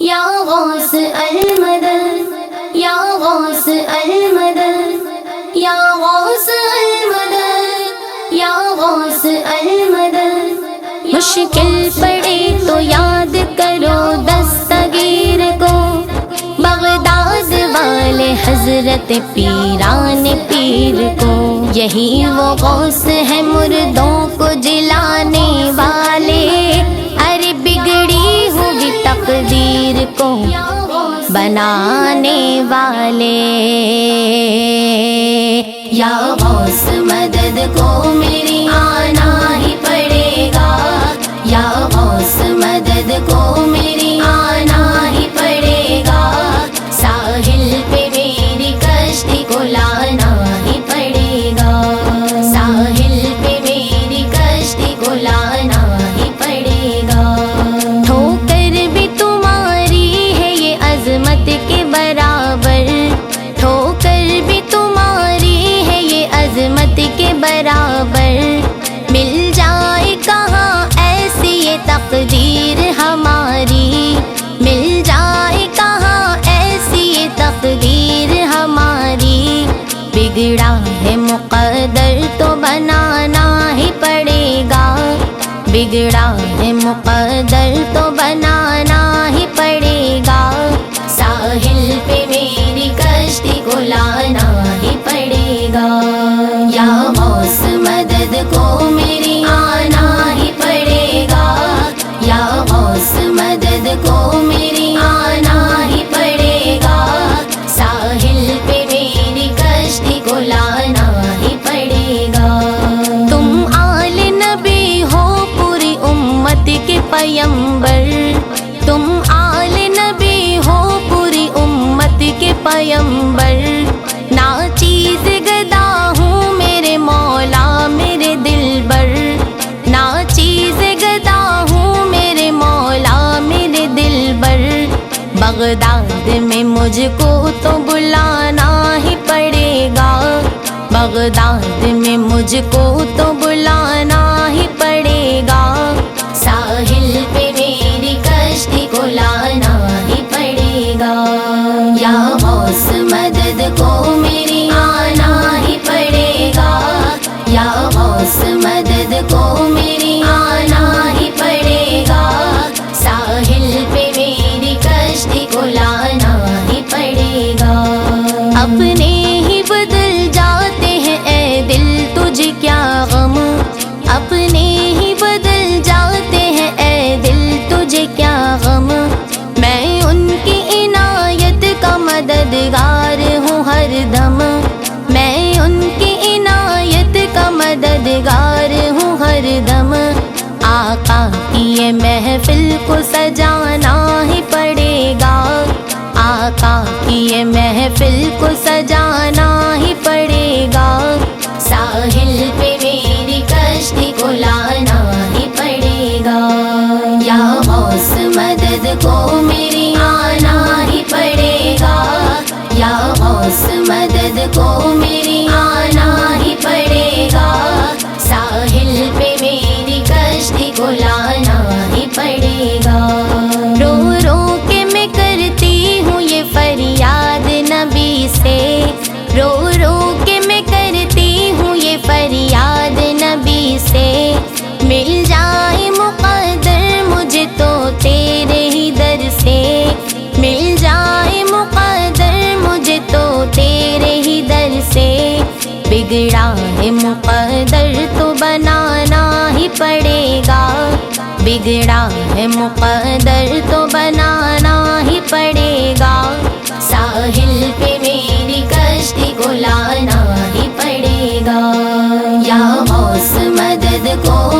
یا غوث المدد یا غوث المدد یا غوث المدد یا غوث المدد مشکل پڑے تو یاد کرو دستگیر کو، بغداد والے حضرت پیران پیر کو، یہی وہ غوث ہے مردوں کو جلانے والے، ارے بگڑی ہوئی تقدیر کو بنانے والے۔ یا غوث مدد کو میری آنا ہی پڑے گا، یا غوث مدد کو میری آنا ہی پڑے گا، ساحل پہ میری کشتی کو لانا ہی پڑے گا، ساحل پہ میری کشتی کو لانا ہی پڑے گا۔ ٹھوکر بھی تمہاری ہے یہ عظمت کے برابر، ٹھوکر بھی تمہاری ہے یہ عظمت کے برابر، مل جائے کہاں ایسی یہ تقدیر ہماری، مل جائے کہاں ایسی یہ تقدیر ہماری، بگڑا ہے مقدر تو بنانا ہی پڑے گا، بگڑا ہے مقدر تو بنانا ہی پڑے گا، ساحل پہ میری کشتی کو لانا ہی پڑے گا۔ یا غوث مدد کو میری آنا ہی پڑے گا، یا غوث مدد کو میری آنا ہی پڑے گا، ساحل پہ میری کشتی کو لانا ہی پڑے گا۔ تم آل نبی ہو پوری امت کے پیمبر، تم آل نبی ہو پوری امت کے پیمبر، ناچیز گدا ہوں میرے مولا میرے دلبر، ناچیز گدا ہوں میرے مولا میرے دلبر، بغداد میں مجھ کو تو بلانا ہی پڑے گا، بغداد میں مجھ کو تو بلانا ہی پڑے گا، ساحل پہ میری کشتی کو لانا ہی پڑے گا۔ یا غوث مدد کو میری آنا ہی پڑے گا، یا غوث مدد کو میری آنا ہی پڑے گا، ساحل پہ میری کشتی کو لانا ہی پڑے گا۔ اپنے ہی بدل جاتے ہیں اے دل تجھ کیا غم، اپنے ہی بدل جاتے ہیں اے دل تجھے کیا غم، میں ان کی عنایت کا مددگار ہوں ہر دم، میں ان کی عنایت کا مددگار ہوں ہر دم، آقا کی یہ محفل کو سجانا ہی پڑے گا، آقا کی یہ محفل کو سجانا ہی پڑے گا، ساحل پہ میری کشتی کو لانا ہی پڑے گا۔ یا غوث مدد کو میری آنا ہی پڑے گا، یا غوث مدد کو میری آنا ہی پڑے گا، ساحل پہ میری کشتی کو لانا ہی پڑے گا۔ رو رو کے میں کرتی ہوں یہ فریاد نبی سے، رو رو کے میں کرتی ہوں یہ فریاد نبی سے، مل جائے مقدر مجھے تو تیرے ہی در سے، مل جائے مقدر مجھے تو تیرے ہی در سے، بگڑا ہے مقدر تو بنانا ہی پڑے گا، بگڑا ہے مقدر تو بنانا ہی پڑے گا، ساحل پہ میری کشتی کو لانا ہی پڑے گا۔ یا غوث مدد کو